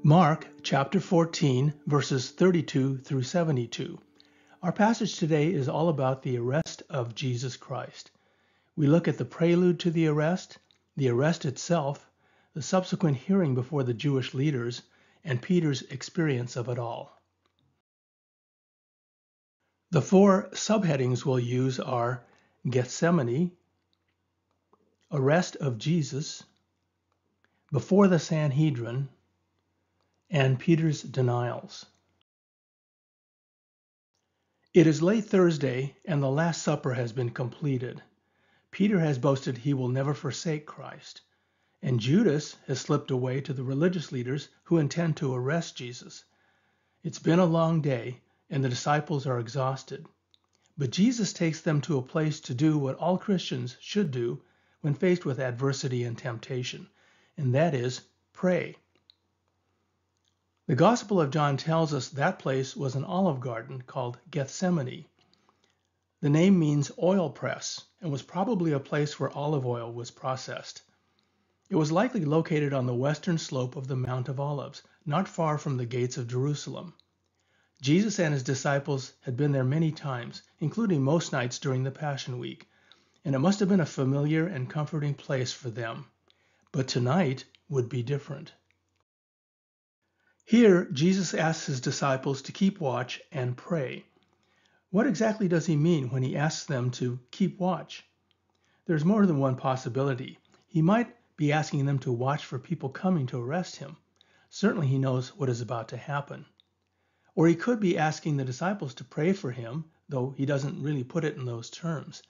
Mark chapter 14, verses 32 through 72. Our passage today is all about the arrest of Jesus Christ. We look at the prelude to the arrest itself, the subsequent hearing before the Jewish leaders, and Peter's experience of it all. The four subheadings we'll use are Gethsemane, arrest of Jesus, before the Sanhedrin, and Peter's denials. It is late Thursday, and the Last Supper has been completed. Peter has boasted he will never forsake Christ, and Judas has slipped away to the religious leaders who intend to arrest Jesus. It's been a long day, and the disciples are exhausted. But Jesus takes them to a place to do what all Christians should do when faced with adversity and temptation, and that is pray. The Gospel of John tells us that place was an olive garden called Gethsemane. The name means oil press and was probably a place where olive oil was processed. It was likely located on the western slope of the Mount of Olives, not far from the gates of Jerusalem. Jesus and his disciples had been there many times, including most nights during the Passion Week, and it must have been a familiar and comforting place for them. But tonight would be different. Here, Jesus asks his disciples to keep watch and pray. What exactly does he mean when he asks them to keep watch? There's more than one possibility. He might be asking them to watch for people coming to arrest him. Certainly he knows what is about to happen. Or he could be asking the disciples to pray for him, though he doesn't really put it in those terms.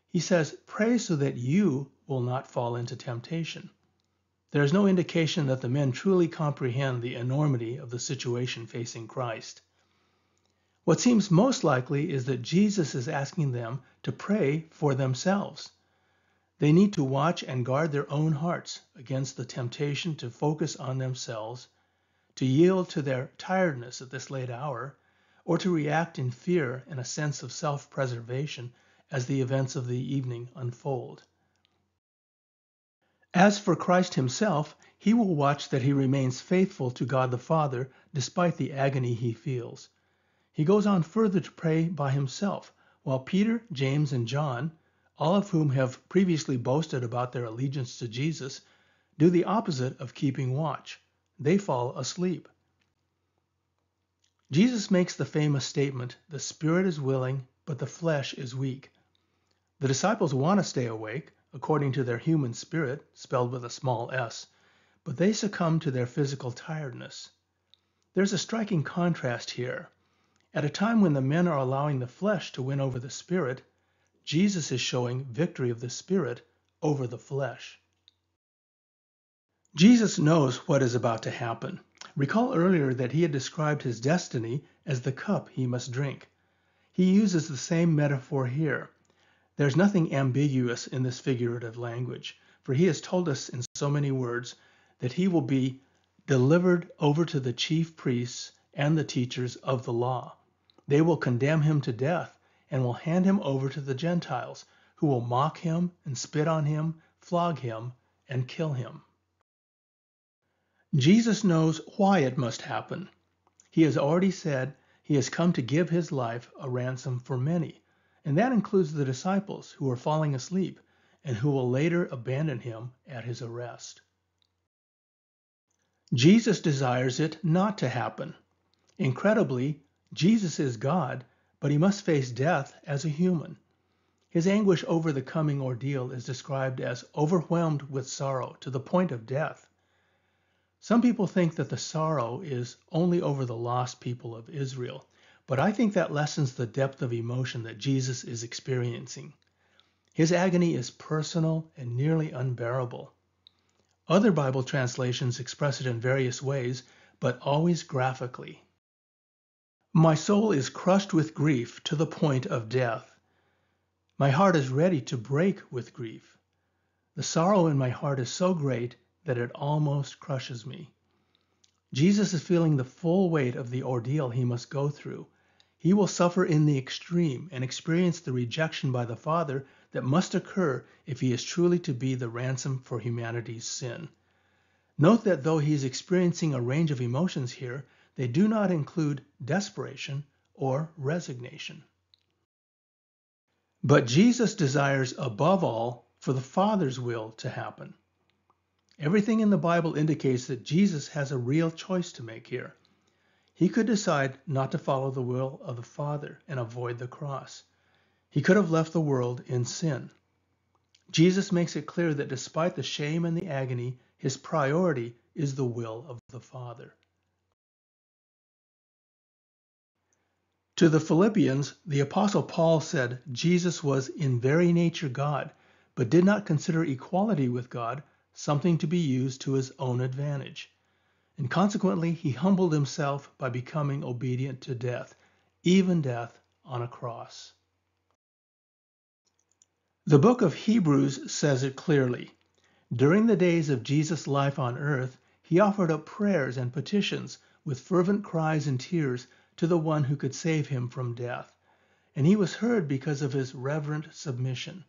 He says, pray so that you will not fall into temptation. There is no indication that the men truly comprehend the enormity of the situation facing Christ. What seems most likely is that Jesus is asking them to pray for themselves. They need to watch and guard their own hearts against the temptation to focus on themselves, to yield to their tiredness at this late hour, or to react in fear and a sense of self-preservation as the events of the evening unfold. As for Christ himself, he will watch that he remains faithful to God the Father despite the agony he feels. He goes on further to pray by himself, while Peter, James, and John, all of whom have previously boasted about their allegiance to Jesus, do the opposite of keeping watch. They fall asleep. Jesus makes the famous statement, "The spirit is willing, but the flesh is weak." The disciples want to stay awake, according to their human spirit, spelled with a small s, but they succumb to their physical tiredness. There's a striking contrast here. At a time when the men are allowing the flesh to win over the spirit, Jesus is showing victory of the spirit over the flesh. Jesus knows what is about to happen. Recall earlier that he had described his destiny as the cup he must drink. He uses the same metaphor here. There's nothing ambiguous in this figurative language, for he has told us in so many words that he will be delivered over to the chief priests and the teachers of the law. They will condemn him to death and will hand him over to the Gentiles, who will mock him and spit on him, flog him, and kill him. Jesus knows why it must happen. He has already said he has come to give his life a ransom for many. And that includes the disciples who are falling asleep and who will later abandon him at his arrest. Jesus desires it not to happen. Incredibly, Jesus is God, but he must face death as a human. His anguish over the coming ordeal is described as overwhelmed with sorrow to the point of death. Some people think that the sorrow is only over the lost people of Israel, but I think that lessens the depth of emotion that Jesus is experiencing. His agony is personal and nearly unbearable. Other Bible translations express it in various ways, but always graphically. My soul is crushed with grief to the point of death. My heart is ready to break with grief. The sorrow in my heart is so great that it almost crushes me. Jesus is feeling the full weight of the ordeal he must go through. He will suffer in the extreme and experience the rejection by the Father that must occur if he is truly to be the ransom for humanity's sin. Note that though he's experiencing a range of emotions here, they do not include desperation or resignation. But Jesus desires above all for the Father's will to happen. Everything in the Bible indicates that Jesus has a real choice to make here. He could decide not to follow the will of the Father and avoid the cross. He could have left the world in sin. Jesus makes it clear that despite the shame and the agony, his priority is the will of the Father. To the Philippians, the Apostle Paul said Jesus was in very nature God, but did not consider equality with God something to be used to his own advantage. And consequently, he humbled himself by becoming obedient to death, even death on a cross. The book of Hebrews says it clearly. During the days of Jesus' life on earth, he offered up prayers and petitions with fervent cries and tears to the one who could save him from death. And he was heard because of his reverent submission.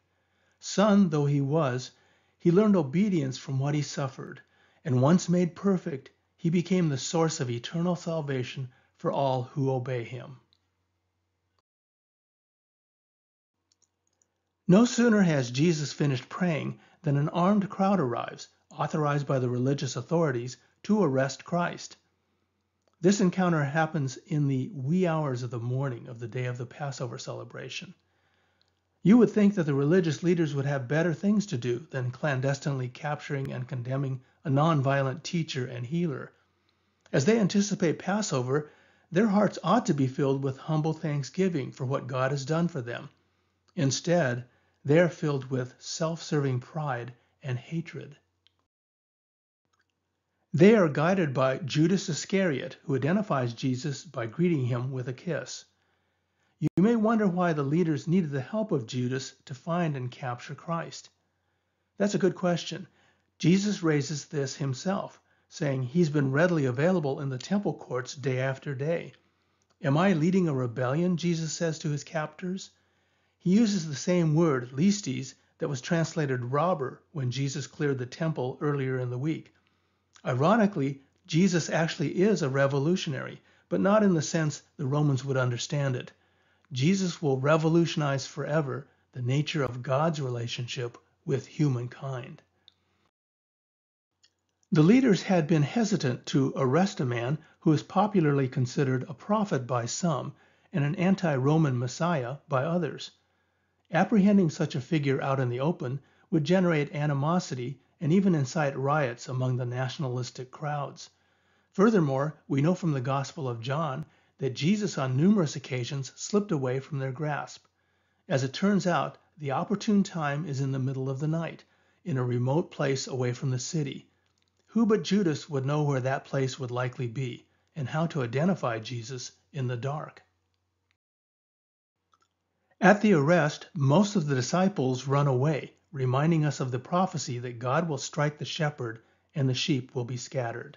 Son though he was, he learned obedience from what he suffered, and once made perfect, he became the source of eternal salvation for all who obey him. No sooner has Jesus finished praying than an armed crowd arrives, authorized by the religious authorities, to arrest Christ. This encounter happens in the wee hours of the morning of the day of the Passover celebration. You would think that the religious leaders would have better things to do than clandestinely capturing and condemning a nonviolent teacher and healer. As they anticipate Passover, their hearts ought to be filled with humble thanksgiving for what God has done for them. Instead, they are filled with self-serving pride and hatred. They are guided by Judas Iscariot, who identifies Jesus by greeting him with a kiss. You may wonder why the leaders needed the help of Judas to find and capture Christ. That's a good question. Jesus raises this himself, saying he's been readily available in the temple courts day after day. Am I leading a rebellion, Jesus says to his captors? He uses the same word, listes, that was translated robber when Jesus cleared the temple earlier in the week. Ironically, Jesus actually is a revolutionary, but not in the sense the Romans would understand it. Jesus will revolutionize forever the nature of God's relationship with humankind. The leaders had been hesitant to arrest a man who is popularly considered a prophet by some and an anti-Roman Messiah by others. Apprehending such a figure out in the open would generate animosity and even incite riots among the nationalistic crowds. Furthermore, we know from the Gospel of John that Jesus on numerous occasions slipped away from their grasp. As it turns out, the opportune time is in the middle of the night, in a remote place away from the city. Who but Judas would know where that place would likely be, and how to identify Jesus in the dark? At the arrest, most of the disciples run away, reminding us of the prophecy that God will strike the shepherd and the sheep will be scattered.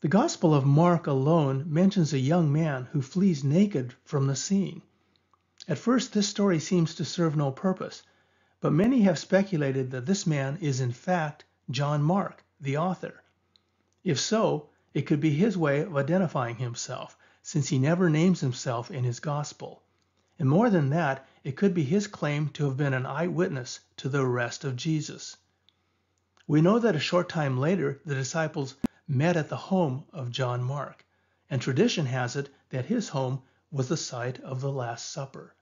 The Gospel of Mark alone mentions a young man who flees naked from the scene. At first, this story seems to serve no purpose, but many have speculated that this man is in fact John Mark, the author. If so, it could be his way of identifying himself, since he never names himself in his Gospel. And more than that, it could be his claim to have been an eyewitness to the arrest of Jesus. We know that a short time later, the disciples met at the home of John Mark, and tradition has it that his home was the site of the Last Supper.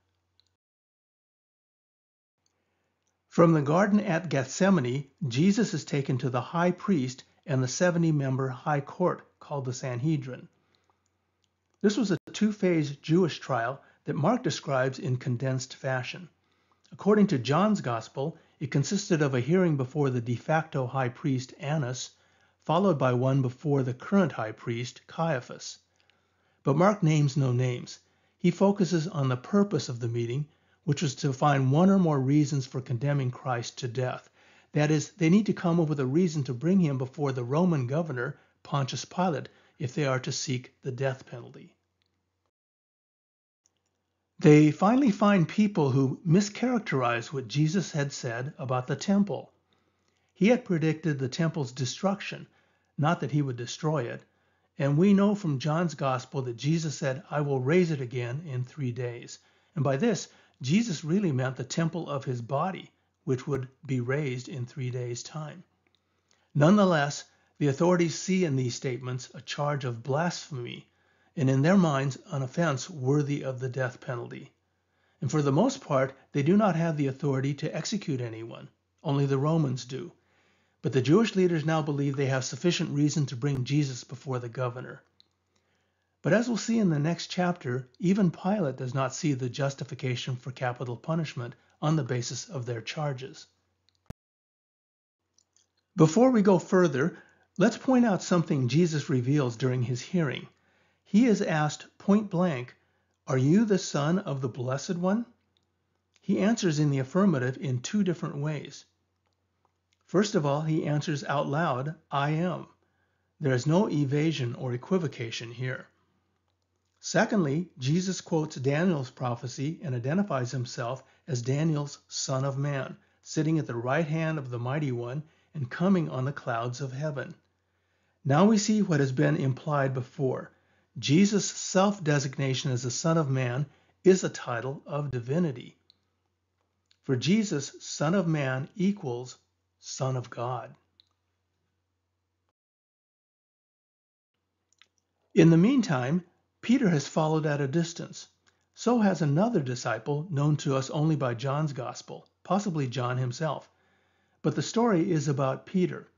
From the garden at Gethsemane, Jesus is taken to the high priest and the 70-member high court called the Sanhedrin. This was a two-phase Jewish trial that Mark describes in condensed fashion. According to John's Gospel, it consisted of a hearing before the de facto high priest Annas, followed by one before the current high priest Caiaphas. But Mark names no names. He focuses on the purpose of the meeting, which was to find one or more reasons for condemning Christ to death. That is, they need to come up with a reason to bring him before the Roman governor, Pontius Pilate, if they are to seek the death penalty. They finally find people who mischaracterize what Jesus had said about the temple. He had predicted the temple's destruction, not that he would destroy it. And we know from John's gospel that Jesus said, "I will raise it again in 3 days." And by this, Jesus really meant the temple of his body, which would be raised in 3 days' time. Nonetheless, the authorities see in these statements a charge of blasphemy, and in their minds an offense worthy of the death penalty. And for the most part, they do not have the authority to execute anyone. Only the Romans do. But the Jewish leaders now believe they have sufficient reason to bring Jesus before the governor. But as we'll see in the next chapter, even Pilate does not see the justification for capital punishment on the basis of their charges. Before we go further, let's point out something Jesus reveals during his hearing. He is asked point blank, "Are you the Son of the Blessed One?" He answers in the affirmative in 2 different ways. First of all, he answers out loud, "I am." There is no evasion or equivocation here. Secondly, Jesus quotes Daniel's prophecy and identifies himself as Daniel's Son of Man, sitting at the right hand of the Mighty One and coming on the clouds of heaven. Now we see what has been implied before. Jesus' self-designation as the Son of Man is a title of divinity. For Jesus, Son of Man equals Son of God. In the meantime, Peter has followed at a distance. So has another disciple known to us only by John's Gospel, possibly John himself. But the story is about Peter.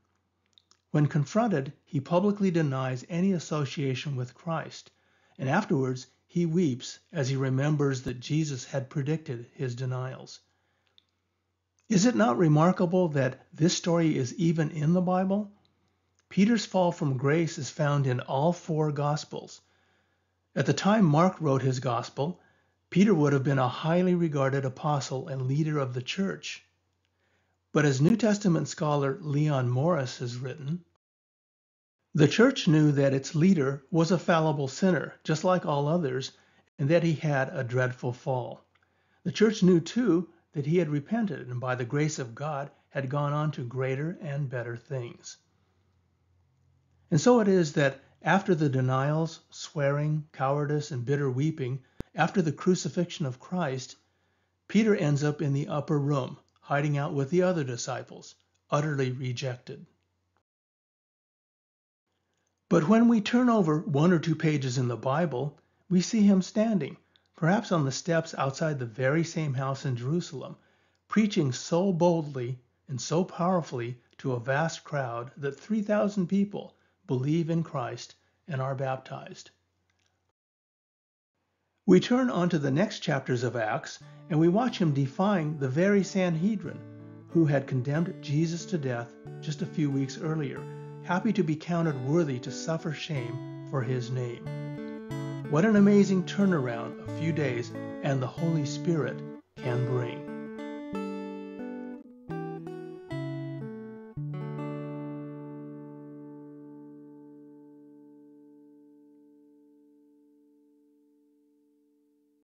When confronted, he publicly denies any association with Christ, and afterwards he weeps as he remembers that Jesus had predicted his denials. Is it not remarkable that this story is even in the Bible? Peter's fall from grace is found in all 4 Gospels. At the time Mark wrote his Gospel, Peter would have been a highly regarded apostle and leader of the church. But as New Testament scholar Leon Morris has written, the church knew that its leader was a fallible sinner, just like all others, and that he had a dreadful fall. The church knew, too, that he had repented and by the grace of God had gone on to greater and better things. And so it is that after the denials, swearing, cowardice, and bitter weeping, after the crucifixion of Christ, Peter ends up in the upper room, hiding out with the other disciples, utterly rejected. But when we turn over 1 or 2 pages in the Bible, we see him standing, perhaps on the steps outside the very same house in Jerusalem, preaching so boldly and so powerfully to a vast crowd that 3,000 people believe in Christ and are baptized. We turn on to the next chapters of Acts, and we watch him defying the very Sanhedrin, who had condemned Jesus to death just a few weeks earlier, happy to be counted worthy to suffer shame for his name. What an amazing turnaround a few days and the Holy Spirit can bring.